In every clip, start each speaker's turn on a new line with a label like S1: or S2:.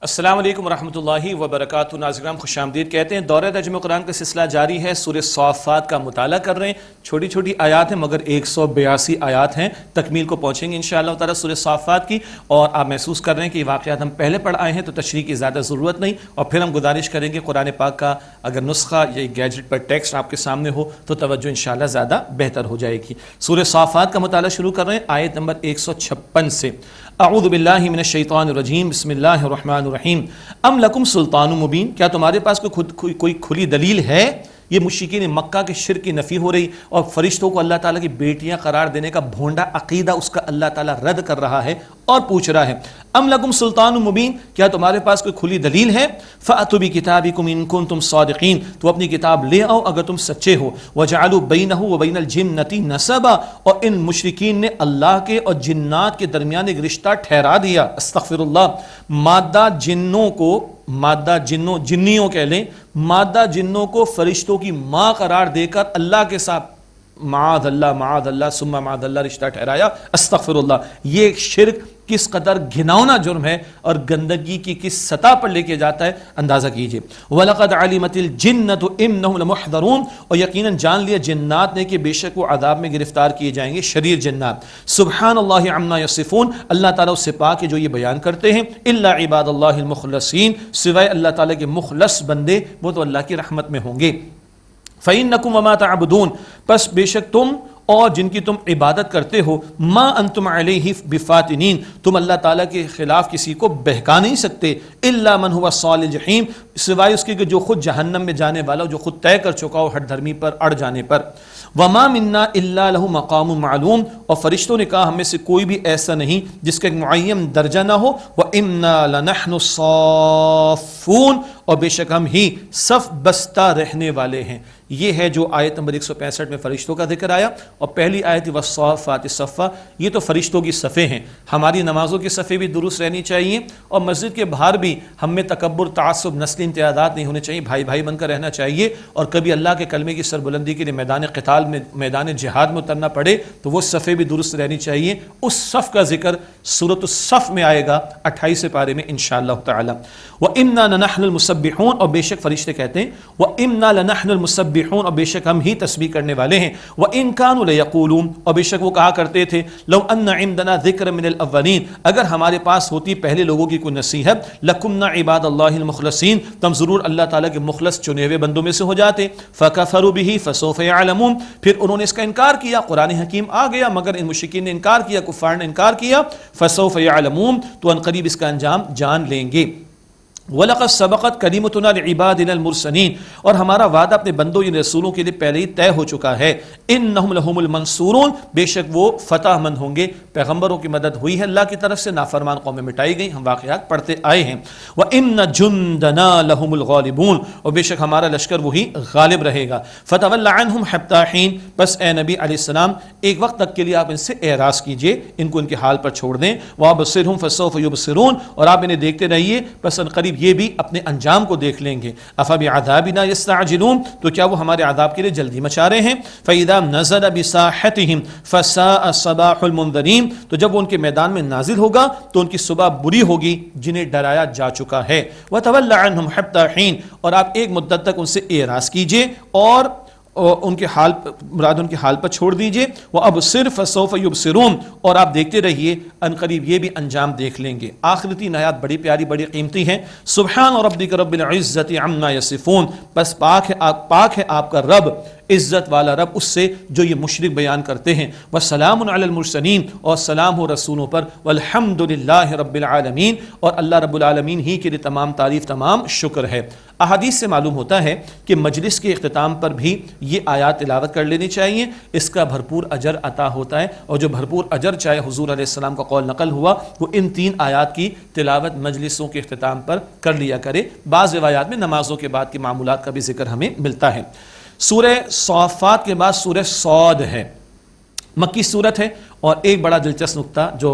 S1: السلام علیکم ورحمۃ اللہ وبرکاتہ. ناظرین خوش آمدید کہتے ہیں. دورہ ترجمہ قرآن کا سلسلہ جاری ہے. سورہ صافات کا مطالعہ کر رہے ہیں. چھوٹی چھوٹی آیات ہیں مگر 182 آیات ہیں. تکمیل کو پہنچیں گے انشاءاللہ تعالی سورہ صافات کی. اور آپ محسوس کر رہے ہیں کہ یہ واقعات ہم پہلے پڑھ آئے ہیں تو تشریح کی زیادہ ضرورت نہیں. اور پھر ہم گزارش کریں گے قرآن پاک کا اگر نسخہ یا گیجٹ پر ٹیکسٹ آپ کے سامنے ہو تو توجہ انشاءاللہ زیادہ بہتر ہو جائے گی. سورہ صافات کا مطالعہ شروع کر رہے ہیں آیت نمبر 156 سے. اعوذ باللہ من الشیطان الرجیم. بسم اللہ الرحمن الرحیم. ام لکم سلطان مبین. کیا تمہارے پاس کوئی کھلی دلیل ہے؟ یہ مشرکین مکہ کے شرک کی نفی ہو رہی اور فرشتوں کو اللہ تعالیٰ کی بیٹیاں قرار دینے کا بھونڈا عقیدہ اس کا اللہ تعالیٰ رد کر رہا ہے اور پوچھ رہا ہے ام لکم سلطان مبین. کیا تمہارے پاس کوئی کھلی دلیل ہے؟ فأتوا بکتابکم ان کنتم صادقین. تو اپنی کتاب لے آؤ اگر تم سچے ہو. وجعلوا بینہ وبین الجنۃ نسبا. اور ان مشرکین نے اللہ کے اور جنات کے درمیان ایک رشتہ ٹھہرا دیا. استغفر اللہ. جنیوں کہہ لیں مادہ جنوں کو فرشتوں کی ماں قرار دے کر اللہ کے ساتھ معاذ اللہ ثم معاذ اللہ رشتہ ٹھہرایا. استغفر اللہ. یہ شرک کس قدر گھناؤنا جرم ہے اور گندگی کی کس سطح پر لے کے جاتا ہے اندازہ کیجئے. وَلَقَدْ عَلِمَتِ الْجِنَّةُ إِنَّهُمْ لَمُحْضَرُونَ. اور یقیناً جان لیا جنات نے کہ بے شک وہ عذاب میں گرفتار کیے جائیں گے. شریر جنات. سبحان اللہ عما یصفون. اللہ تعالیٰ اس سے پاک ہے جو یہ بیان کرتے ہیں. الا عباد اللہ المخلصین. سوائے اللہ تعالیٰ کے مخلص بندے وہ تو اللہ کی رحمت میں ہوں گے. فَإِنَّكُمْ وَمَا تَعْبُدُونَ. پس بے شک تم اور جن کی تم عبادت کرتے ہو ما انتم علیہ بفاتنین. تم اللہ تعالیٰ کے خلاف کسی کو بہکا نہیں سکتے. الا من هو صال الجحیم. سوائے اس کے کہ جو خود جہنم میں جانے والا ہو جو خود طے کر چکا ہو ہٹ دھرمی پر اڑ جانے پر. وما منا الا له مقام معلوم. اور فرشتوں نے کہا ہم میں سے کوئی بھی ایسا نہیں جس کا ایک معین درجہ نہ ہو. وَإِنَّا لَنَحْنُ الصَّافُّونَ. اور بے شک ہم ہی صف بستہ رہنے والے ہیں. یہ ہے جو آیت نمبر 165 میں فرشتوں کا ذکر آیا. اور پہلی آیت وَالصَّافَّاتِ صَفًّا. یہ تو فرشتوں کی صفیں ہیں. ہماری نمازوں کی صفیں بھی درست رہنی چاہیے اور مسجد کے باہر بھی ہم میں تکبر تعصب نسلی امتیازات نہیں ہونے چاہیے. بھائی بھائی بن کر رہنا چاہیے. اور کبھی اللہ کے کلمے کی سربلندی کے لیے میدان قتال میں میدان جہاد میں اترنا پڑے تو وہ صفیں بھی درست رہنی چاہیے. اس صف کا ذکر سورۃ الصف میں آئے گا 28 پارے میں انشاءاللہ تعالی. وَإِنَّا لَنَحْنُ الْمُسَبِّحُونَ. اور بے شک فرشتے کہتے ہیں وَإِنَّا لَنَحْنُ الْمُسَبِّحُونَ. اور بے شک ہم ہی تسبیح کرنے والے ہیں. وَإِن كَانُوا لَيَقُولُونَ. اور بے شک وہ کہا کرتے تھے لَوْ أَنَّ عِندَنَا ذِكْرًا مِنَ الْأَوَّلِينَ. اگر ہمارے پاس ہوتی پہلے لوگوں کی کوئی نصیحت لَكُنَّا عِبَادَ اللَّهِ الْمُخْلَصِينَ. تم ضرور اللہ تعالیٰ کے مخلص چنے ہوئے بندوں میں سے ہو جاتے. فَكَفَرُوا بِهِ فَسَوْفَ يَعْلَمُونَ. پھر انہوں نے اس کا انکار کیا. قرآن حکیم آ گیا مگر ان مشرکین نے انکار کیا کفار نے انکار کیا. فَسَوْفَ يَعْلَمُونَ. تو ان قریب اس کا انجام جان لیں گے. وَلَقَدْ سَبَقَتْ كَلِمَتُنَا لِعِبَادِنَا الْمُرْسَلِينَ. اور ہمارا وعدہ اپنے بندوں یعنی رسولوں کے لیے پہلے ہی طے ہو چکا ہے. إِنَّهُمْ لَهُمُ الْمَنْصُورُونَ. بے شک وہ فتح مند ہوں گے. پیغمبروں کی مدد ہوئی ہے اللہ کی طرف سے. نافرمان قومیں مٹائی گئیں. ہم واقعات پڑھتے آئے ہیں. وَإِنَّ جُنْدَنَا لَهُمُ الْغَالِبُونَ. اور بے شک ہمارا لشکر وہی غالب رہے گا. فَتَوَلَّ عَنْهُمْ حَتَّىٰ حِينٍ. بس اے نبی علیہ السلام ایک وقت تک کے لیے آپ ان سے اعراض کیجئے. ان کو ان کے حال پر چھوڑ دیں. وَأَبْصِرْهُمْ فَسَوْفَ يُبْصِرُونَ. اور آپ انہیں دیکھتے رہیے بس ان قریب یہ بھی اپنے انجام کو دیکھ لیں گے. افبعذابنا یستعجلون. تو کیا وہ ہمارے عذاب کے لیے جلدی مچا رہے ہیں. فاذا نزل بساحتهم فساء صباح المنذرین. تو جب وہ ان کے میدان میں نازل ہوگا تو ان کی صبح بری ہوگی جنہیں ڈرایا جا چکا ہے. وتول عنهم حتى حين. اور آپ ایک مدت تک ان سے اعراض کیجئے اور ان کے حال مراد ان کے حال پر چھوڑ دیجئے. وابصر فسوف يبصرون. اور آپ دیکھتے رہیے ان قریب یہ بھی انجام دیکھ لیں گے. آخری تین آیات بڑی پیاری بڑی قیمتی ہیں. سبحان ربک رب العزت عما یصفون. بس پاک ہے آپ کا رب عزت والا رب اس سے جو یہ مشرک بیان کرتے ہیں. وسلام علی المرسلین. اور سلام ہو رسولوں پر. والحمد للہ رب العالمین. اور اللہ رب العالمین ہی کے لیے تمام تعریف تمام شکر ہے. احادیث سے معلوم ہوتا ہے کہ مجلس کے اختتام پر بھی یہ آیات تلاوت کر لینی چاہیے. اس کا بھرپور اجر عطا ہوتا ہے. اور جو بھرپور اجر چاہے حضور علیہ السلام کا قول نقل ہوا وہ ان تین آیات کی تلاوت مجلسوں کے اختتام پر کر لیا کرے. بعض روایات میں نمازوں کے بعد کے معمولات کا بھی ذکر ہمیں ملتا ہے. سورہ صافات کے بعد سورہ صاد ہے. مکی صورت ہے. اور ایک بڑا دلچسپ نقطہ جو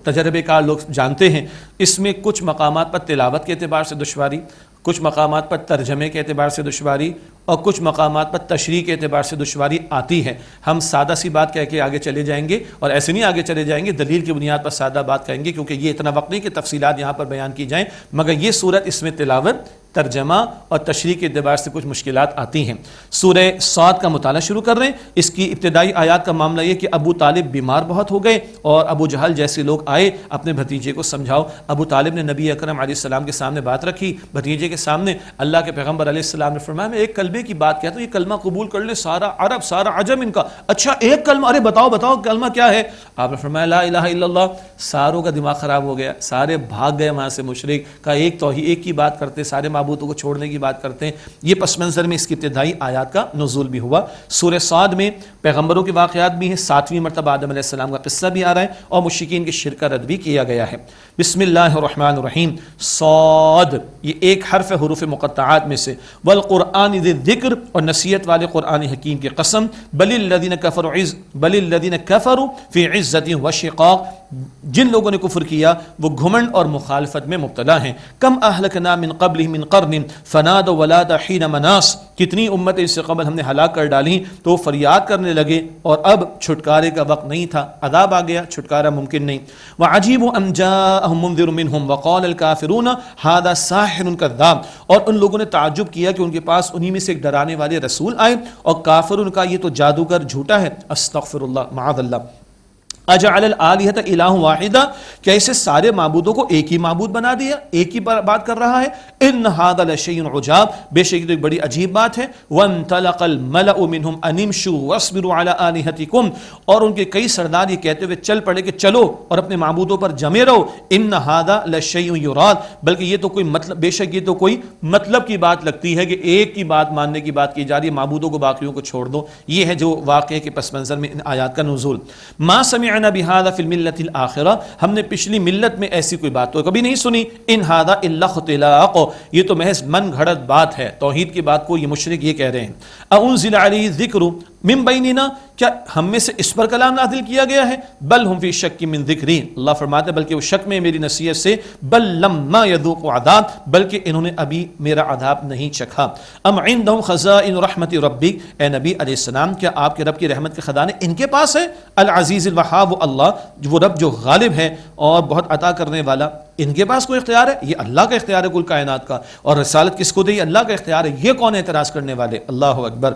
S1: تجربے کار لوگ جانتے ہیں اس میں کچھ مقامات پر تلاوت کے اعتبار سے دشواری کچھ مقامات پر ترجمے کے اعتبار سے دشواری اور کچھ مقامات پر تشریح کے اعتبار سے دشواری آتی ہے. ہم سادہ سی بات کہہ کے آگے چلے جائیں گے، اور ایسے نہیں آگے چلے جائیں گے، دلیل کی بنیاد پر سادہ بات کہیں گے، کیونکہ یہ اتنا وقت نہیں کہ تفصیلات یہاں پر بیان کی جائیں، مگر یہ صورت اس میں تلاوت، ترجمہ اور تشریح کے اعتبار سے کچھ مشکلات آتی ہیں. سورہ صاد کا مطالعہ شروع کر رہے ہیں. اس کی ابتدائی آیات کا معاملہ یہ کہ ابو طالب بیمار بہت ہو گئے اور ابو جہل جیسے لوگ آئے اپنے بھتیجے کو سمجھاؤ. ابو طالب نے نبی اکرم علیہ السلام کے سامنے بات رکھی، بھتیجے کے سامنے. اللہ کے پیغمبر علیہ السلام نے فرمایا میں ایک کلمے کی بات کہتا ہوں، یہ کلمہ قبول کر لے سارا عرب سارا عجم ان کا. اچھا ایک کلمہ، ارے بتاؤ کلمہ کیا ہے؟ آپ نے فرمایا لا الہ الا اللہ. ساروں کا دماغ خراب ہو گیا، سارے بھاگ گئے وہاں سے. مشرک کا ایک توحید، ایک کی بات کرتے، سارے معبودوں کو چھوڑنے کی بات کرتے ہیں. یہ پس منظر میں اس کی ابتدائی آیات کا نزول بھی ہوا. سورہ صاد میں پیغمبروں کے واقعات بھی ہیں، 7ویں مرتبہ آدم علیہ السلام کا قصہ بھی آ رہا ہے اور مشرکین کے شرک کا رد بھی کیا گیا ہے. بسم اللہ الرحمن الرحیم. صاد یہ ایک حرف حروف مقطعات میں سے. والقرآن ذی الذکر، اور نصیحت والے قرآن حکیم کی قسم. بل الذین کفروا فی عزت و شقاق، جن لوگوں نے کفر کیا وہ گھمنڈ اور مخالفت میں مبتلا ہیں. کم اہلکنا من قبلہم من قرن فنادوا ونادى حین مناص، کتنی امتیں اس سے قبل ہم نے ہلاک کر ڈالی تو وہ فریاد کرنے لگے اور اب چھٹکارے کا وقت نہیں تھا، عذاب آ گیا، چھٹکارا ممکن نہیں. وعجیبوا ان جاءهم منذر منهم وقال الكافرون هذا ساحر كذاب، اور ان لوگوں نے تعجب کیا کہ ان کے پاس انہی میں سے ایک ڈرانے والے رسول آئے اور کافر ان کا یہ تو جادوگر جھوٹا ہے. استغفر اللہ معاذ اللہ. اجعل الآلہۃ الہ واحدہ، کیا اسے سارے معبودوں کو ایک ہی معبود بنا دیا، ایک ہی بات کر رہا ہے. ان ھذا لشیء عجاب، بے شک یہ ایک بڑی عجیب بات ہے. وانطلق الملأ منهم ان امشوا واصبروا علی آلہتکم، اور ان کے کئی سردار یہ کہتے ہوئے چل پڑے کہ چلو اور اپنے معبودوں پر جمے رہو. ان ھذا لشیء یراد، بلکہ یہ تو کوئی مطلب، بے شک یہ تو کوئی مطلب کی بات لگتی ہے کہ ایک کی بات ماننے کی بات کی جا رہی ہے، معبودوں کو باقیوں کو چھوڑ دو. یہ ہے جو واقعے کے پس منظر میں ان آیات کا نزول. ما سمعنا بهذا في الملة الآخرة، ہم نے پچھلی ملت میں ایسی کوئی بات تو کبھی نہیں سنی. ان هذا الا اختلاق، یہ تو محض من گھڑت بات ہے، توحید کی بات کو یہ مشرک یہ کہہ رہے ہیں. انزل علیہ الذکر من بیننا، کیا ہم میں سے اس پر کلام نازل کیا گیا ہے؟ بل ہم فی شک من ذکری، اللہ فرماتے ہیں بلکہ وہ شک میں میری نصیحت سے. بل لما یذوقوا عذاب، بلکہ انہوں نے ابھی میرا عذاب نہیں چکھا. ام عندهم خزائن رحمت ربک، اے نبی علیہ السلام کیا آپ کے رب کی رحمت کے خزانے ان کے پاس ہے؟ العزیز الوہاب، اللہ وہ رب جو غالب ہے اور بہت عطا کرنے والا، ان کے پاس کوئی اختیار ہے؟ یہ اللہ کا اختیار ہے کل کائنات کا، اور رسالت کس کو دی؟ اللہ کا اختیار ہے. یہ کون اعتراض کرنے والے؟ اللہ اکبر.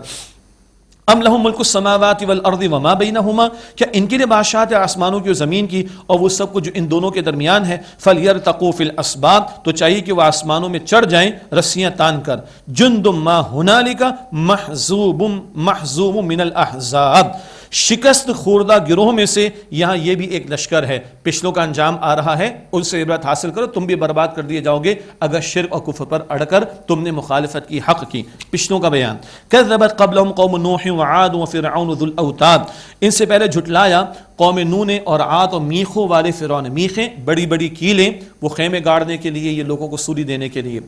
S1: ام لہم ملک السماوات والارض وما بینہما، کیا ان کے لیے بادشاہت ہے آسمانوں کی اور زمین کی اور وہ سب کچھ جو ان دونوں کے درمیان ہے. فلیرتقوا فی الاسباب، تو چاہیے کہ وہ آسمانوں میں چڑھ جائیں رسیاں تان کر. جند ما ہنالک محزوم من الاحزاب، شکست خوردہ گروہ میں سے یہاں یہ بھی ایک لشکر ہے. پچھلوں کا انجام آ رہا ہے، ان سے عبرت حاصل کرو، تم بھی برباد کر دیے جاؤ گے اگر شرک اور کفر پر اڑ کر تم نے مخالفت کی، حق کی. پچھلوں کا بیان. کذبت قبلہم قوم نوح وعاد وفرعون ذو الاوتاد، ان سے پہلے جھٹلایا قوم نوح نے اور عاد اور میخوں والے فرعون. میخیں بڑی بڑی کیلیں، وہ خیمے گاڑنے کے لیے، یہ لوگوں کو سولی دینے کے لیے.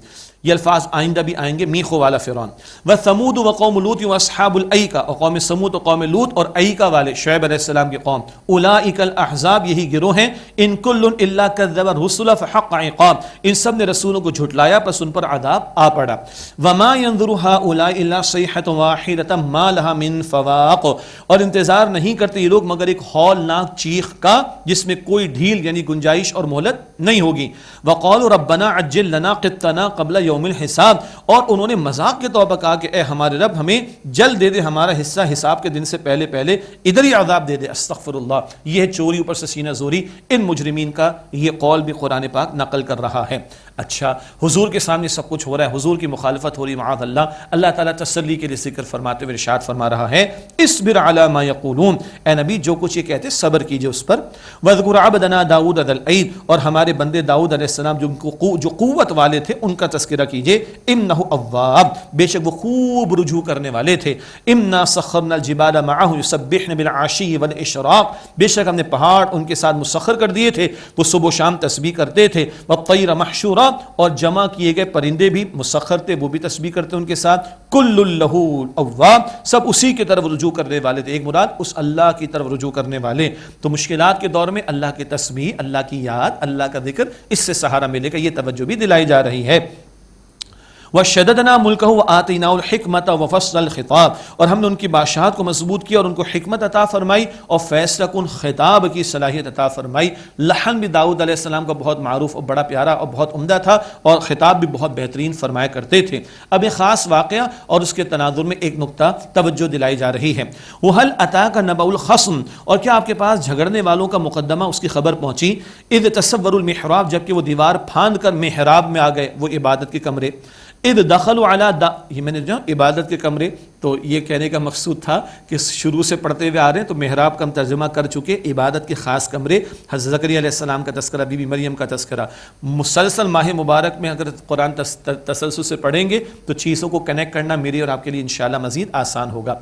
S1: یہ الفاظ آئندہ بھی آئیں گے. میخوں والا فرعون. وثمود وقوم لوط واصحاب الایکہ، اور قوم سمود اور قوم لوط اور ایکہ والے شعیب علیہ السلام کی قوم. اولئک الاحزاب، یہی گروہ ہیں. ان کل الا کذب الرسل فحق عقاب، ان سب نے رسولوں کو جھٹلایا پس ان پر عذاب آ پڑا. وما ينظر هؤلاء الا صيحة واحدة ما لها من فواق، اور انتظار نہیں کرتے یہ لوگ مگر ایک ہولناک چیخ کا جس میں کوئی ڈھیل یعنی گنجائش اور مہلت نہیں ہوگی. وقالوا ربنا عجل لنا قطنا قبل یوم الحساب، اور انہوں نے مذاق کے طور پر کہا کہ اے ہمارے رب ہمیں جلد دے دے ہمارا حصہ حساب کے دن سے پہلے پہلے، ادھر ہی عذاب دے دے. استغفر اللہ. یہ ہے چوری اوپر سے سینہ زوری. ان مجرمین کا یہ قول بھی قرآن پاک نقل کر رہا ہے. اچھا حضور کے سامنے سب کچھ ہو رہا ہے، حضور کی مخالفت ہو رہی، معاذ اللہ. اللہ تعالیٰ تسلی کے لیے ذکر فرماتے ہوئے ارشاد فرما رہا ہے اصبر علی ما یقولون، اے نبی جو کچھ یہ کہتے صبر کیجئے اس پر. واذکر عبدنا داؤد ذا الاید، اور ہمارے بندے داؤد علیہ السلام جو قوت والے تھے ان کا تذکرہ کیجئے. انہ اواب، بے شک وہ خوب رجوع کرنے والے تھے. انا سخرنا الجبال معه یسبحن بالعشی والاشراق، بے شک ہم نے پہاڑ ان کے ساتھ مسخر کر دیے تھے، وہ صبح و شام تسبیح کرتے تھے. والطیر محشورا، اور جمع کیے گئے پرندے بھی مسخر تھے، وہ بھی تسبیح کرتے ان کے ساتھ. کل لہ اواب، سب اسی کی طرف رجوع کرنے والے تھے. ایک مراد اس اللہ کی طرف رجوع کرنے والے. تو مشکلات کے دور میں اللہ کی تسبیح، اللہ کی یاد، اللہ کا ذکر، اس سے سہارا ملے گا، یہ توجہ بھی دلائی جا رہی ہے. وَشَدَدْنَا مُلْكَهُ وَآتَيْنَاهُ الْحِكْمَةَ وَفَصْلَ الْخِطَابِ، اور ہم نے ان کی بادشاہت کو مضبوط کیا اور ان کو حکمت عطا فرمائی اور فیصلہ کن خطاب کی صلاحیت عطا فرمائی۔ لحن بھی داؤد علیہ السلام کا بہت معروف اور بڑا پیارا اور بہت عمدہ تھا، اور خطاب بھی بہت بہترین فرمایا کرتے تھے۔ اب ایک خاص واقعہ اور اس کے تناظر میں ایک نقطہ توجہ دلائی جا رہی ہے۔ وَهَلْ أَتَاكَ نَبَأُ الْخَصْمِ، اور کیا آپ کے پاس جھگڑنے والوں کا مقدمہ، اس کی خبر پہنچی؟ اذ تصوروا المحراب، جبکہ وہ دیوار پھاند کر محراب میں آ گئے، وہ عبادت کے کمرے۔ اذ دخلوا علی یہ میں نے جو عبادت کے کمرے، تو یہ کہنے کا مقصود تھا کہ شروع سے پڑھتے ہوئے آ رہے ہیں تو محراب کا ہم ترجمہ کر چکے، عبادت کے خاص کمرے، حضرت زکریا علیہ السلام کا تذکرہ، بی بی مریم کا تذکرہ۔ مسلسل ماہ مبارک میں اگر قرآن تسلسل سے پڑھیں گے تو چیزوں کو کنیکٹ کرنا میری اور آپ کے لیے انشاءاللہ مزید آسان ہوگا۔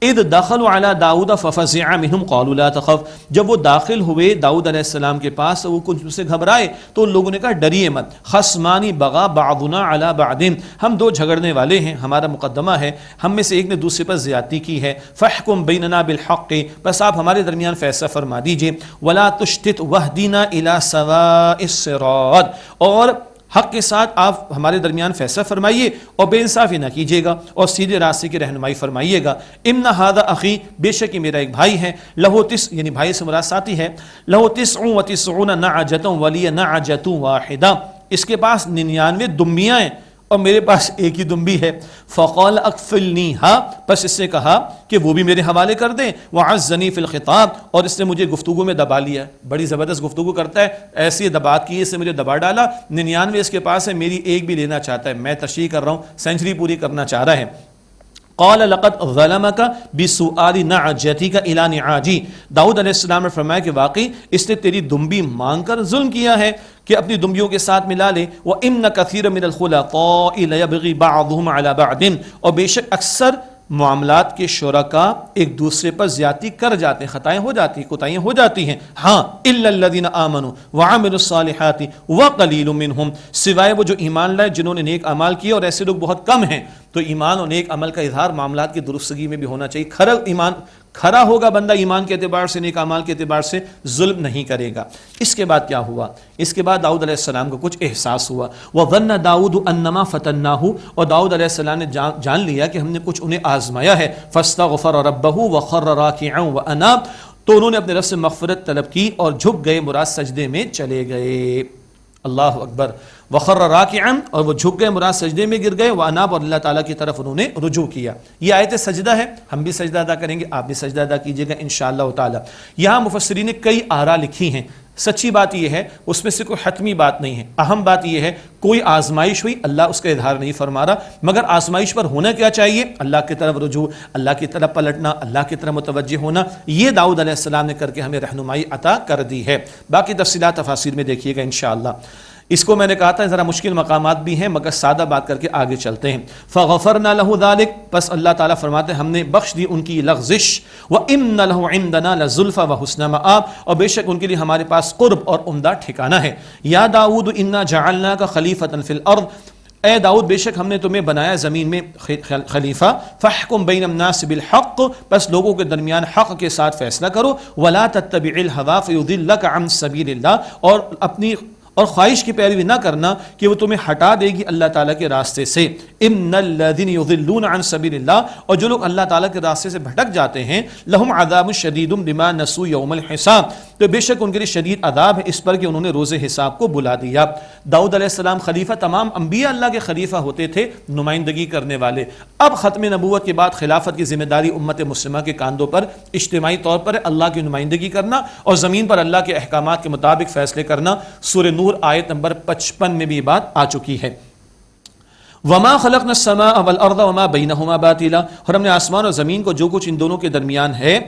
S1: اذ دخلوا علی داؤد ففزع منهم قالوا لا تخف، جب وہ داخل ہوئے داؤد علیہ السلام کے پاس وہ کچھ سے گھبرائے تو ان لوگوں نے کہا ڈریے مت، خصمانی بغا بعضنا علی بعض، ہم دو جھگڑنے والے ہیں، ہمارا مقدمہ ہے، ہم میں سے ایک نے دوسرے پر زیادتی کی ہے، فاحکم بیننا بالحق، بس آپ ہمارے درمیان فیصلہ فرما دیجئے، ولا تشتت واہدنا الی سواء الصراط، اور حق کے ساتھ آپ ہمارے درمیان فیصلہ فرمائیے اور بے انصافی نہ کیجیے گا اور سیدھے راستے کی رہنمائی فرمائیے گا۔ ان ھذا اخی، بے شک یہ میرا ایک بھائی ہے، لہو یعنی بھائی سے مراد ساتھی ہے، لہو 99 نعجۃ ولی نعجۃ واحدہ، اس کے پاس 99 دمبیاں ہیں اور میرے پاس ایک ہی دمبی ہے۔ فقال اکفلنیھا، پس اس سے کہا کہ وہ بھی میرے حوالے کر دیں، وعزنی فی الخطاب، اور اس نے مجھے گفتگو میں دبا لیا، بڑی زبردست گفتگو کرتا ہے، ایسی دبات کی اس سے مجھے دبا ڈالا، 99 اس کے پاس ہے، میری ایک بھی لینا چاہتا ہے، میں تشریح کر رہا ہوں، سینچری پوری کرنا چاہ رہا ہے۔ قال لقد ظلمك بسؤال نعجتك الى نعاجی، داؤد علیہ السلام نے فرمایا کہ واقعی اس نے تیری دمبی مانگ کر ظلم کیا ہے کہ اپنی دمبیوں کے ساتھ ملا لے۔ وَإِنَّ كَثِيرًا مِنَ الْخُلَطَاءِ لَيَبْغِي بَعْضُهُمْ عَلَى بَعْضٍ، اور بے شک اکثر معاملات کے شرکاء ایک دوسرے پر زیادتی کر جاتے ہیں، خطائیں ہو جاتی ہیں، کوتاہیاں ہو جاتی ہیں، ہاں الا الذین آمنوا وعملوا الصالحات وقلیل منہم، سوائے وہ جو ایمان لائے جنہوں نے نیک اعمال کیے، اور ایسے لوگ بہت کم ہیں۔ تو ایمان اور نیک عمل کا اظہار معاملات کی درستگی میں بھی ہونا چاہیے، کھرا ہوگا بندہ ایمان کے اعتبار سے، نیک اعمال کے اعتبار سے ظلم نہیں کرے گا۔ اس کے بعد کیا ہوا؟ اس کے بعد داؤد علیہ السلام کو کچھ احساس ہوا، وَظَنَّ داؤد أَنَّمَا فَتَنَّاهُ، اور داؤد علیہ السلام نے جان لیا کہ ہم نے کچھ انہیں آزمایا ہے، فَاسْتَغْفَرَ رَبَّهُ وَخَرَّ رَاكِعًا وَأَنَابَ، تو انہوں نے اپنے رب سے مغفرت طلب کی اور جھک گئے، مراد سجدے میں چلے گئے۔ اللہ اکبر، وخر راکعا، اور وہ جھک گئے، مراد سجدے میں گر گئے، واناب، اور اللہ تعالیٰ کی طرف انہوں نے رجوع کیا۔ یہ آیت سجدہ ہے، ہم بھی سجدہ ادا کریں گے، آپ بھی سجدہ ادا کیجئے گا انشاءاللہ تعالیٰ۔ یہاں مفسرین نے کئی آراء لکھی ہیں، سچی بات یہ ہے اس میں سے کوئی حتمی بات نہیں ہے، اہم بات یہ ہے کوئی آزمائش ہوئی، اللہ اس کا اظہار نہیں فرما رہا، مگر آزمائش پر ہونا کیا چاہیے؟ اللہ کی طرف رجوع، اللہ کی طرف پلٹنا، اللہ کی طرف متوجہ ہونا، یہ داؤد علیہ السلام نے کر کے ہمیں رہنمائی عطا کر دی ہے۔ باقی تفصیلات تفاسیر میں دیکھیے گا انشاءاللہ۔ اس کو میں نے کہا تھا ذرا مشکل مقامات بھی ہیں، مگر سادہ بات کر کے آگے چلتے ہیں۔ فغفرنا له ذلك، پس اللہ تعالیٰ فرماتے ہیں ہم نے بخش دی ان کی لغزش، وَإِنَّ لَهُ عِندَنَا لَزُلْفَ وَحُسْنَ مَآب، اور بے شک ان کے لیے ہمارے پاس قرب اور عمدہ ٹھکانہ ہے۔ یا داؤد انا جعلناک خلیفۃ فی الارض، اے داؤد بے شک ہم نے تمہیں بنایا زمین میں خلیفہ، فاحکم بین الناس بالحق، بس لوگوں کے درمیان حق کے ساتھ فیصلہ کرو، ولا تتبع الہوی فیضلک عن سبیل اللہ، اور اپنی خواہش کی پیروی نہ کرنا کہ وہ تمہیں ہٹا دے گی اللہ تعالیٰ کے راستے سے۔ ان الذین یضلون عن سبیل اللہ، اور جو لوگ اللہ تعالیٰ کے راستے سے بھٹک جاتے ہیں، لہم عذاب شدید بما نسوا یوم الحساب، تو بے شک ان کے لیے شدید عذاب ہے اس پر کہ انہوں نے روز حساب کو بلا دیا۔ داؤد علیہ السلام خلیفہ، تمام انبیاء اللہ کے خلیفہ ہوتے تھے، نمائندگی کرنے والے۔ اب ختم نبوت کے بعد خلافت کی ذمہ داری امت مسلمہ کے کاندھوں پر اجتماعی طور پر اللہ کی نمائندگی کرنا اور زمین پر اللہ کے احکامات کے مطابق فیصلے کرنا۔ سورہ نور آیت نمبر 55 میں بھی یہ بات آ چکی ہے۔ وما خلقنا السماء والارض وما بينهما باطلا، اور ہم نے آسمان اور زمین کو جو کچھ ان دونوں کے درمیان ہے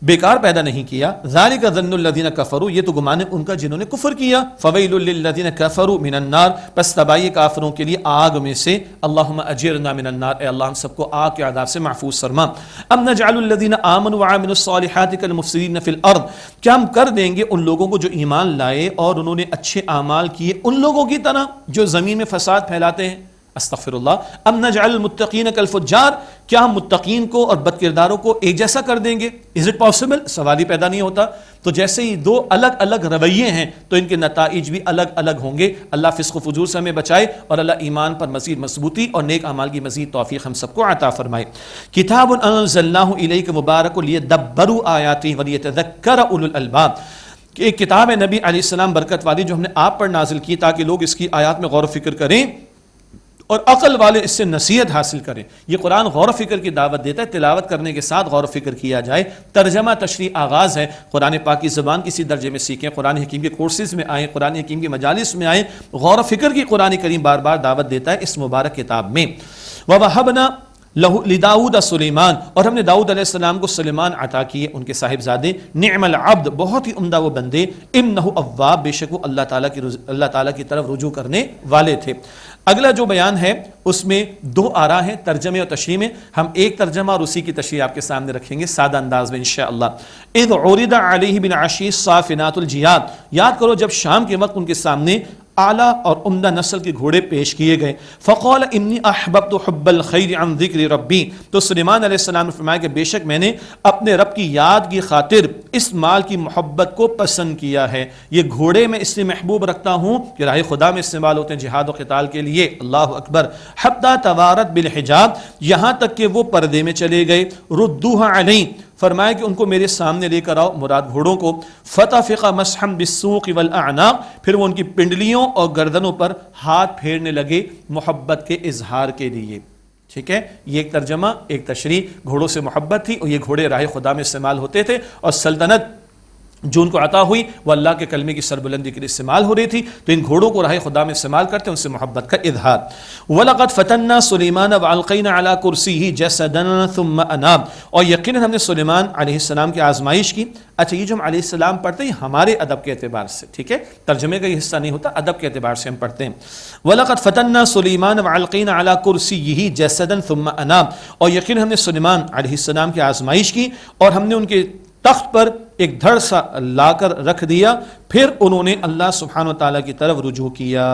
S1: بیکار پیدا نہیں کیا۔ ذالک ظن الذین کفروا، یہ تو گمان ہے ان کا جنہوں نے کفر کیا۔ فویل للذین کفروا من النار، پس تباہی کافروں کے لیے آگ میں سے۔ اللہم اجرنا من النار، اے اللہ ہم سب کو آگ کے عذاب سے محفوظ فرما۔ ام نجعل الذین آمنوا وعملوا الصالحات کالمفسدین فی الارض، کیا ہم کر دیں گے ان لوگوں کو جو ایمان لائے اور انہوں نے اچھے اعمال کیے ان لوگوں کی طرح جو زمین میں فساد پھیلاتے ہیں؟ استغفر اللہ ام نجعل المتقین کالفجار، کیا ہم متقین کو اور بد کرداروں کو ایک جیسا کر دیں گے؟ Is it possible? سوال ہی پیدا نہیں ہوتا. تو جیسے ہی دو الگ الگ رویے ہیں تو ان کے نتائج بھی الگ الگ ہوں گے. اللہ فسق و فجور سے ہمیں بچائے اور اللہ ایمان پر مزید مضبوطی اور نیک اعمال کی مزید توفیق ہم سب کو عطا فرمائے. کتاب انزلناہ الیک مبارک لیدبروا آیاتہ ولیتذکر اولو الالباب، کہ ایک کتاب ہے نبی علیہ السلام برکت والی جو ہم نے آپ پر نازل کی تاکہ لوگ اس کی آیات میں غور و فکر کریں اور عقل والے اس سے نصیحت حاصل کریں. یہ قرآن غور و فکر کی دعوت دیتا ہے، تلاوت کرنے کے ساتھ غور و فکر کیا جائے. ترجمہ تشریح آغاز ہے، قرآن پاک کی زبان کسی درجے میں سیکھیں، قرآن حکیم کے کورسز میں آئیں، قرآن حکیم کی مجالس میں آئیں. غور و فکر کی قرآن کریم بار بار دعوت دیتا ہے اس مبارک کتاب میں. وَوَهَبْنَا لداؤد سلیمان، اور ہم نے داؤد علیہ السلام کو سلیمان عطا کیے، ان کے صاحبزادے. نعم العبد، بہت ہی عمدہ وہ بندے. انہ اواب، بے شک وہ اللہ تعالیٰ کی طرف رجوع کرنے والے تھے. اگلا جو بیان ہے اس میں دو آراء ہیں ترجمے اور تشریح میں. ہم ایک ترجمہ اور اسی کی تشریح آپ کے سامنے رکھیں گے سادہ انداز میں انشاءاللہ. اذ عرض علیہ بالعشی الصافنات الجیاد، یاد کرو جب شام کے وقت ان کے سامنے اعلیٰ اور عمدہ نسل کے گھوڑے پیش کیے گئے. فقال انی احببت حب الخیر عن ذکر ربی، تو سلیمان علیہ السلام نے فرمایا کہ بے شک میں نے اپنے رب کی یاد کی خاطر اس مال کی محبت کو پسند کیا ہے. یہ گھوڑے میں اس لیے محبوب رکھتا ہوں کہ راہ خدا میں استعمال ہوتے ہیں جہاد و قتال کے لیے. اللہ اکبر. حتی توارت بالحجاب، یہاں تک کہ وہ پردے میں چلے گئے. ردوها علی، فرمایا کہ ان کو میرے سامنے لے کر آؤ، مراد گھوڑوں کو. فتفق مسحا بالسوق والاعناق، پھر وہ ان کی پنڈلیوں اور گردنوں پر ہاتھ پھیرنے لگے محبت کے اظہار کے لیے. ٹھیک ہے، یہ ایک ترجمہ ایک تشریح. گھوڑوں سے محبت تھی اور یہ گھوڑے راہ خدا میں استعمال ہوتے تھے، اور سلطنت جو ان کو عطا ہوئی وہ اللہ کے کلمے کی سربلندی کے لیے استعمال ہو رہی تھی، تو ان گھوڑوں کو راہ خدا میں استعمال کرتے ہیں ان سے محبت کا اظہار. وَلَقَدْ فَتَنَّا سُلَيْمَانَ وَأَلْقَيْنَا عَلَى كُرْسِيِّهِ جَسَدًا ثُمَّ أَنَابَ، اور یقیناً ہم نے سلیمان علیہ السلام کی آزمائش کی. اچھا، یہ جو ہم علیہ السلام پڑھتے ہیں ہمارے ادب کے اعتبار سے، ٹھیک ہے، ترجمے کا یہ حصہ نہیں ہوتا، ادب کے اعتبار سے ہم پڑھتے ہیں. وَلَقَدْ فَتَنَّا سُلَيْمَانَ وَأَلْقَيْنَا عَلَى كُرْسِيِّهِ جَسَدًا ثُمَّ أَنَابَ، اور یقیناً ہم نے سلیمان علیہ السلام کی آزمائش کی اور ہم نے ان کے تخت پر ایک دھڑ سا لا کر رکھ دیا، پھر انہوں نے اللہ سبحانہ و تعالیٰ کی طرف رجوع کیا.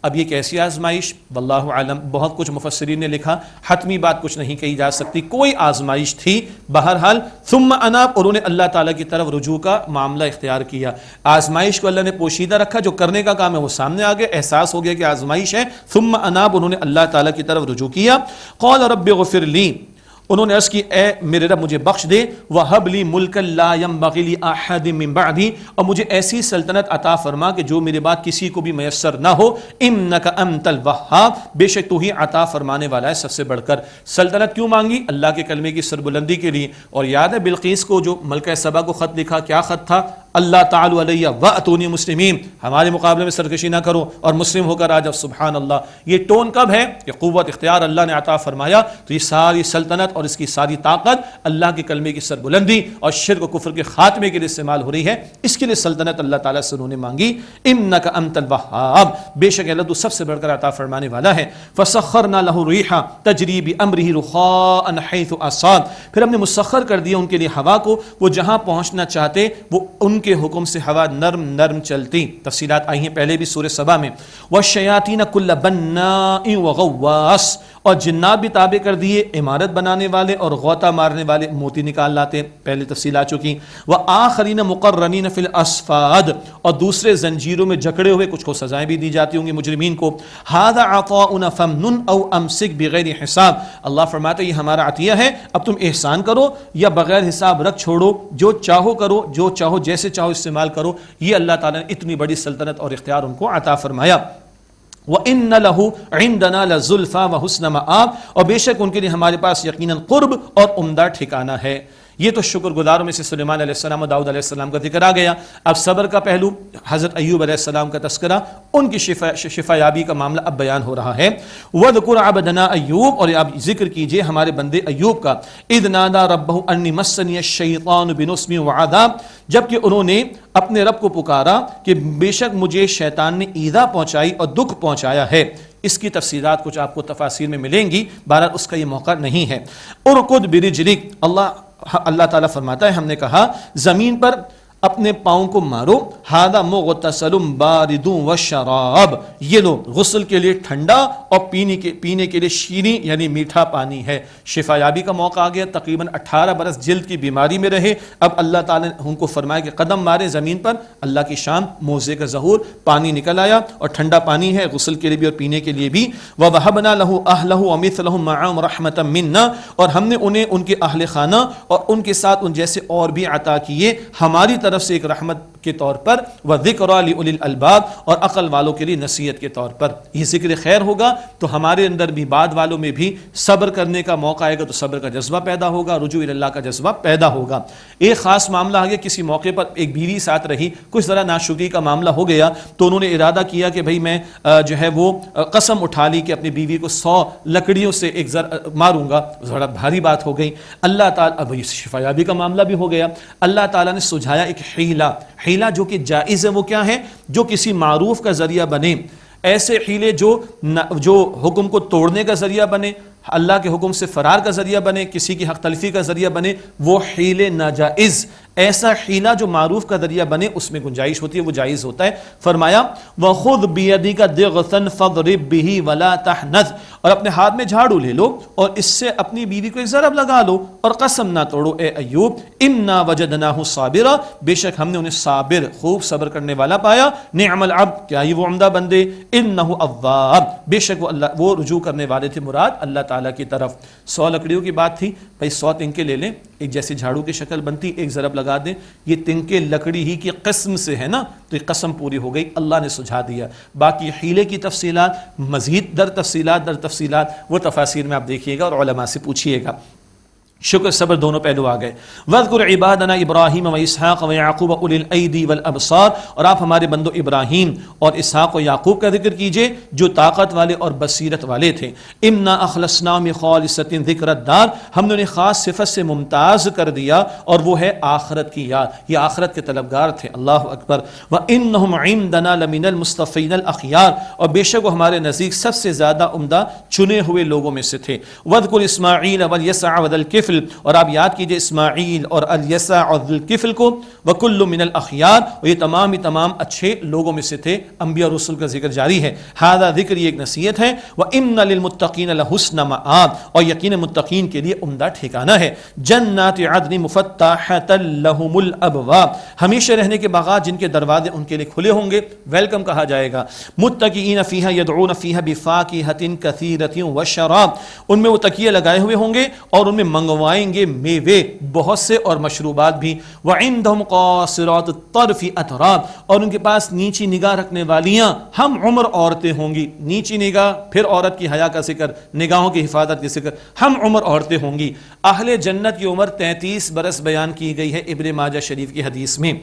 S1: اب یہ کیسی آزمائش؟ واللہ عالم، بہت کچھ مفسرین نے لکھا، حتمی بات کچھ نہیں کہی جا سکتی، کوئی آزمائش تھی. بہرحال ثم اناب، اور انہوں نے اللہ تعالیٰ کی طرف رجوع کا معاملہ اختیار کیا. آزمائش کو اللہ نے پوشیدہ رکھا، جو کرنے کا کام ہے وہ سامنے آ گیا، احساس ہو گیا کہ آزمائش ہے. ثم اناب، انہوں نے اللہ تعالیٰ کی طرف رجوع کیا. قال رب اغفر لی، انہوں نے عرض کی اے میرے رب مجھے بخش دے. وَهَبْ لِي مُلْكًا لَا يَنبَغِي لِأَحَدٍ مِّن بَعْدِي، اور مجھے ایسی سلطنت عطا فرما کہ جو میرے بعد کسی کو بھی میسر نہ ہو. إِنَّكَ أَنْتَ الْوَهَّابُ، بے شک تو ہی عطا فرمانے والا ہے سب سے بڑھ کر. سلطنت کیوں مانگی؟ اللہ کے کلمے کی سربلندی کے لیے. اور یاد ہے بلقیس کو جو ملکہ سبا کو خط لکھا، کیا خط تھا؟ اللہ تعالی علیہ وَأْتُونِي مسلمین، ہمارے مقابلے میں سرکشی نہ کرو اور مسلم ہو کر آ جاؤ. سبحان اللہ. یہ ٹون کب ہے کہ قوت اختیار اللہ نے عطا فرمایا، تو یہ ساری سلطنت اور اس کی ساری طاقت اللہ کے کلمے کی سربلندی اور شرک و کفر کے خاتمے کے لیے استعمال ہو رہی ہے. اس کے لیے سلطنت اللہ تعالیٰ سے انہوں نے مانگی. إِنَّكَ أَنْتَ الْوَهَّابُ، بے شک اللہ تو سب سے بڑھ کر عطا فرمانے والا ہے. فَسَخَّرْنَا لَهُ الرِّيحَ تَجْرِي بِأَمْرِهِ رُخَاءً حَيْثُ أَصَابَ، پھر ہم نے مسخر کر دیا ان کے لیے ہوا کو، وہ جہاں پہنچنا چاہتے وہ ان کے حکم سے ہوا نرم نرم چلتی. تفصیلات آئی ہیں پہلے بھی سورہ سبا میں. وَالشَّيَاطِينَ كُلَّ بَنَّاءٍ وَغَوَّاصٍ، اور جنات بھی تابع کر دیے، عمارت بنانے والے اور غوطہ مارنے والے، موتی نکال لاتے، پہلے تفصیل آ چکی. وَآخَرِينَ مُقَرَّنِينَ فِي الْأَصْفَادِ، اور دوسرے زنجیروں میں جکڑے ہوئے، کچھ کو سزائیں بھی دی جاتی ہوں گی مجرمین کو. هَذَا عَطَاؤُنَا فَامْنُنْ أَوْ أَمْسِكْ بِغَيْرِ حِسَاب، اللہ فرماتا ہے یہ ہمارا عطیہ ہے، اب تم احسان کرو یا بغیر حساب رکھ چھوڑو، جو چاہو کرو، جو چاہو جیسے چاہو استعمال کرو. یہ اللہ تعالیٰ نے اتنی بڑی سلطنت اور اختیار ان کو عطا فرمایا. وَإِنَّ لَهُ عِنْدَنَا لَزُلْفَىٰ وَحُسْنَ مَآبٍ، اور بے شک ان کے لیے ہمارے پاس یقیناً قرب اور عمدہ ٹھکانہ ہے. یہ تو شکر گزاروں میں سے سلیمان علیہ السلام اور داؤد علیہ السلام کا ذکر آ گیا. اب صبر کا پہلو، حضرت ایوب علیہ السلام کا تذکرہ، ان کی شفا یابی کا معاملہ اب بیان ہو رہا ہے. وَاذْكُرْ عَبْدَنَا ایوب، اور اب ذکر کیجئے ہمارے بندے ایوب کا. اِذْ نَادَىٰ رَبَّهُ أَنِّي مَسَّنِيَ الشَّيْطَانُ بِنُصْبٍ وَعَذَابٍ، جبکہ انہوں نے اپنے رب کو پکارا کہ بے شک مجھے شیطان نے ایذا پہنچائی اور دکھ پہنچایا ہے. اس کی تفصیلات کچھ آپ کو تفاصیل میں ملیں گی، بہرحال اس کا یہ موقع نہیں ہے. اُرْكُضْ بِرِجْلِكَ، اللہ تعالیٰ فرماتا ہے ہم نے کہا زمین پر اپنے پاؤں کو مارو، ھذا مغتسل بارد وشراب، یہ لو غسل کے لیے ٹھنڈا اور پینے کے لیے شیریں یعنی میٹھا پانی ہے۔ شفا یابی کا موقع آ گیا، تقریباً 18 برس جلد کی بیماری میں رہے، اب اللہ تعالیٰ نے ان کو فرمایا کہ قدم مارے زمین پر، اللہ کی شان، موزے کا ظہور، پانی نکل آیا اور ٹھنڈا پانی ہے غسل کے لیے بھی اور پینے کے لیے بھی۔ وَوَهَبْنَا لَهُ أَهْلَهُ وَمِثْلَهُمْ مَعَهُمْ رَحْمَةً مِنَّا، اور ہم نے انہیں ان کے اہل خانہ اور ان کے ساتھ ان جیسے اور بھی عطا کیے ہماری طرف سے ایک رحمت کے طور پر، وَذِكْرَى لِأُولِي الْأَلْبَابِ، اور عقل والوں کے لیے نصیحت کے طور پر۔ یہ ذکر خیر ہوگا تو ہمارے اندر بھی بعد والوں میں بھی صبر کرنے کا موقع آئے گا، تو صبر کا جذبہ پیدا ہوگا، رجوع اللہ کا جذبہ پیدا ہوگا۔ ایک خاص معاملہ آ گیا، کسی موقع پر ایک بیوی ساتھ رہی، کچھ ذرا ناشکری کا معاملہ ہو گیا تو انہوں نے ارادہ کیا کہ بھئی میں جو ہے وہ قسم اٹھا لی کہ اپنی بیوی کو 100 لکڑیوں سے ایک ماروں گا، ذرا بھاری بات ہو گئی۔ اللہ تعالیٰ، اب یہ شفا یابی کا معاملہ بھی ہو گیا، اللہ تعالیٰ نے سجھایا ایک حیلہ جو کہ جائز ہے، وہ کیا ہے؟ جو کسی معروف کا ذریعہ بنے، ایسے حیلے جو حکم کو توڑنے کا ذریعہ بنے، اللہ کے حکم سے فرار کا ذریعہ بنے، کسی کی حق تلفی کا ذریعہ بنے، وہ حیلے ناجائز۔ ایسا حیلہ جو معروف کا ذریعہ بنے اس میں گنجائش ہوتی ہے، وہ جائز ہوتا ہے۔ فرمایا وَخُذْ بِيَدِكَ ضِغْثًا فَاضْرِب بِهِ وَلَا تَحْنَثْ، اور اپنے ہاتھ میں جھاڑو لے لو اور اس سے اپنی بیوی کو ایک ضرب لگا لو اور قسم نہ توڑو اے ایوب، اِنَّا وَجَدْنَاهُ صَابِرًا، بے شک ہم نے انہیں صابر، خوب صبر کرنے والا پایا، نعم العبد، کیا یہ وہ عمدہ بندے، اِنَّهُ اواب، بے شک وہ رجوع کرنے والے تھے، مراد اللہ تعالیٰ کی طرف۔ 100 لکڑیوں کی بات تھی، بھائی 100 تنکے لے لیں، ایک جیسی جھاڑو کی شکل بنتی، ایک ضرب لگا دیں، یہ تنکے لکڑی ہی کی قسم سے ہے نا، تو یہ قسم پوری ہو گئی، اللہ نے سجھا دیا۔ باقی حیلے کی تفصیلات مزید در تفصیلات وہ تفاسیر میں آپ دیکھیے گا اور علماء سے پوچھیے گا۔ شکر صبر دونوں پہلو آ گئے۔ وَاذْكُرْ عِبَادَنَا إِبْرَاهِيمَ وَإِسْحَاقَ وَيَعْقُوبَ أُولِي الْأَيْدِي وَالْأَبْصَارِ، اور آپ ہمارے بندو ابراہیم اور اسحاق و یعقوب کا ذکر کیجئے جو طاقت والے اور بصیرت والے تھے۔ إِنَّا أَخْلَصْنَاهُم بِخَالِصَةٍ ذِكْرَ الدَّارِ، ہم نے انہیں خاص صفت سے ممتاز کر دیا اور وہ ہے آخرت کی یاد، یہ آخرت کے طلبگار تھے، اللہ اکبر۔ وَإِنَّهُمْ عِندَنَا لَمِنَ الْمُصْطَفَيْنَ الْأَخْيَارِ، اور بے شک وہ ہمارے نزدیک سب سے زیادہ عمدہ چنے ہوئے لوگوں میں سے تھے۔ وَاذْكُرْ إِسْمَاعِيلَ وَالْيَسَعَ وَذَا الْكِفْلِ، اور آپ یاد کیجئے اسماعیل اور الیسع اور ذی الکفل کو، وَكُلُّ مِنَ الْأَخْيَارِ، اور یہ تمام ہی تمام اچھے لوگوں میں سے تھے۔ انبیاء اور رسول کا ذکر جاری ہے، ہذا ذکر، یہ ایک نصیحت ہے۔ وَإِنَّ لِلْمُتَّقِينَ لَحُسْنَ مَآبٍ، اور یقین متقین کے لیے عمدہ ٹھکانہ ہے۔ جنات عدن مفتحۃ لہم الابواب، ہمیشہ رہنے کے باغات جن کے دروازے ان کے لیے کھلے ہوں گے، ویلکم کہا جائے گا۔ متکئین فیہا یدعون فیہا بفاکہۃ کثیرۃ وشراب، ان میں وہ تکیے لگائے ہوئے ہوں گے اور ان میں منگوائیں گے میوے بہت سے اور مشروبات بھی۔ وعندہم قاصرات الطرف اتراب، اور ان کے پاس نیچی نگاہ رکھنے والیاں ہم عمر عورتیں ہوں گی۔ نیچی نگاہ، پھر عورت کی حیا کا ذکر، نگاہوں کی حفاظت کا ذکر، ہم عمر عورتیں ہوں گی۔ اہل جنت کی عمر 33 برس بیان کی گئی ہے ابن ماجہ شریف کی حدیث میں۔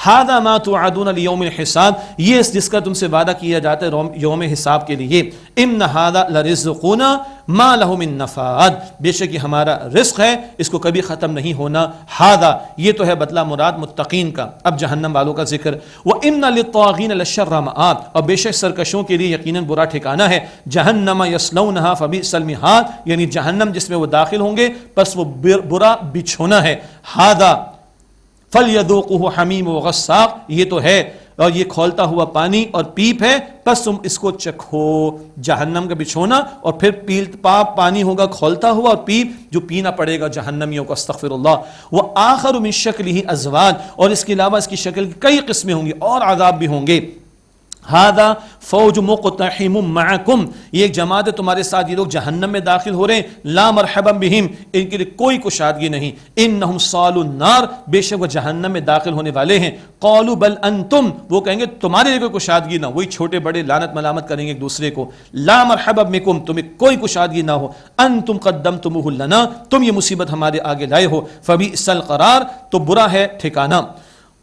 S1: ھذا ما توعدون لیوم الحساب، یہ جس کا تم سے وعدہ کیا جاتا ہے یوم حساب کے لیے۔ ان ھذا لرزقنا ما لہ من نفاد، بے شک یہ ہمارا رزق ہے، اس کو کبھی ختم نہیں ہونا۔ ھذا، یہ تو ہے بدلہ مراد متقین کا۔ اب جہنم والوں کا ذکر۔ وَإِنَّ لِلطَّاغِينَ لَشَرَّ مَآبٍ، اور بے شک سرکشوں کے لیے یقیناً برا ٹھکانہ ہے۔ جہنم یصلونھا فبئس المہاد، یعنی جہنم جس میں وہ داخل ہوں گے پس وہ برا بچھونا ہے۔ ھذا فَلْيَذُوقُوهُ حَمِیمٌ وَغَسَّاقٌ، یہ تو ہے اور یہ کھولتا ہوا پانی اور پیپ ہے، پس تم اس کو چکھو۔ جہنم کا بچھونا اور پھر پانی ہوگا کھولتا ہوا اور پیپ جو پینا پڑے گا جہنمیوں کو، استغفر اللہ۔ وآخر من شکلہ ازواج، اور اس کے علاوہ اس کی شکل کی کئی قسمیں ہوں گی اور عذاب بھی ہوں گے۔ ھذا فوج مقتحم معکم، یہ ایک جماعت ہے تمہارے ساتھ، یہ لوگ جہنم میں داخل ہو رہے ہیں۔ لا مرحبا بہم، ان کے لیے کوئی کشادگی نہیں۔ انہم صالوا النار، بے شک وہ جہنم میں داخل ہونے والے ہیں۔ قالوا بل انتم، وہ کہیں گے تمہارے لیے کوئی کشادگی نہ، وہی چھوٹے بڑے لعنت ملامت کریں گے ایک دوسرے کو۔ لا مرحبا بکم، تمہیں کوئی کشادگی نہ ہو۔ انتم قدمتموہ لنا، تم یہ مصیبت ہمارے آگے لائے ہو۔ فبئس القرار، تو برا ہے ٹھکانہ۔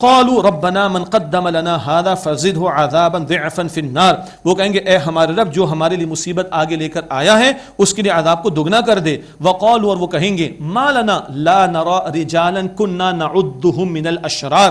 S1: قالوا ربنا من قدم لنا هذا فزده عذابا ضعفا في النار، وہ کہیں گے اے ہمارے رب جو ہمارے لیے مصیبت آگے لے کر آیا ہے اس کے لیے عذاب کو دگنا کر دے۔ وقالوا، اور وہ کہیں گے ما لنا لا نرى رجالا كنا نعدهم من الاشرار،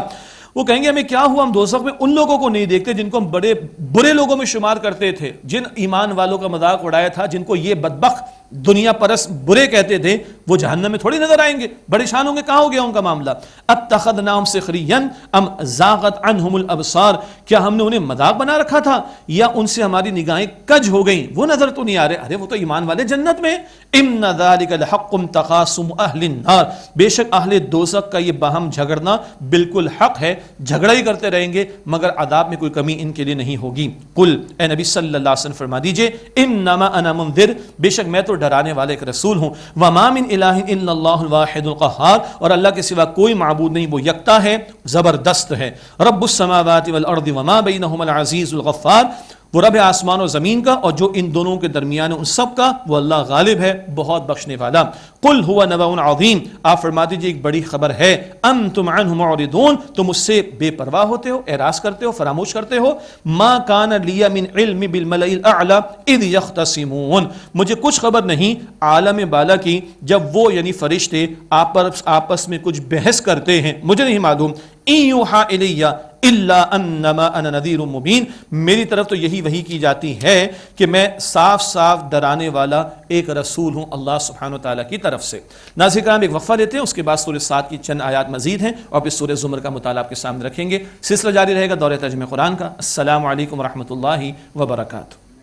S1: وہ کہیں گے ہمیں کیا ہوا، ہم دوزخ میں ان لوگوں کو نہیں دیکھتے جن کو ہم بڑے برے لوگوں میں شمار کرتے تھے، جن ایمان والوں کا مذاق اڑایا تھا، جن کو یہ بدبخت دنیا پرست برے کہتے تھے وہ جہنم میں تھوڑی نظر آئیں گے، بڑے شان ہوں گے، کہاں ہو گیا ان کا معاملہ؟ اتخذناہم سخریا ام زاغت عنہم الابصار، کیا ہم نے انہیں مذاق بنا رکھا تھا یا ان سے ہماری نگاہیں کج ہو گئیں، وہ نظر تو نہیں آ رہے، ارے وہ تو ایمان والے جنت میں۔ ان ذلک لحق تخاصم اہل النار، بے شک اہل دوزخ کا یہ باہم جھگڑنا بالکل حق ہے، جھگڑا ہی کرتے رہیں گے مگر عذاب میں کوئی کمی ان کے لیے نہیں ہوگی۔ قل، اے نبی صلی اللہ علیہ وسلم فرما دیجئے، انما انا منذر، بے شک میں تو ڈرانے والے ایک رسول ہوں، وما من الہ الا اللہ الواحد القہار، اور اللہ کے سوا کوئی معبود نہیں، وہ یکتا ہے، زبردست ہے، رب السماوات والارض وما بینہما العزیز الغفار، وہ رب آسمان و زمین کا اور جو ان دونوں کے درمیان ان سب کا، وہ اللہ غالب ہے، بہت بخشنے والا۔ قل هو نبأ عظیم، آپ فرما دیجیے ایک بڑی خبر ہے، انتم عنہ معرضون، تم اس سے بے پرواہ ہوتے ہو، اعراض کرتے ہو، فراموش کرتے ہو۔ ما کان لی من علم بالملئ الاعلی اذ یختصمون، مجھے کچھ خبر نہیں عالم بالا کی جب وہ یعنی فرشتے آپس میں کچھ بحث کرتے ہیں، مجھے نہیں معلوم۔ ان یوحى الی الا انما انا نذیر مبین، میری طرف تو یہی وحی کی جاتی ہے کہ میں صاف صاف ڈرانے والا ایک رسول ہوں اللہ سبحانہ و تعالیٰ کی طرف سے۔ ناظرین کرام ایک وقفہ لیتے ہیں، اس کے بعد سورہ 7 کی چند آیات مزید ہیں اور پھر سورہ زمر کا مطالعہ آپ کے سامنے رکھیں گے۔ سلسلہ جاری رہے گا دورہ ترجمہ قرآن کا۔ السلام علیکم ورحمۃ اللہ وبرکاتہ۔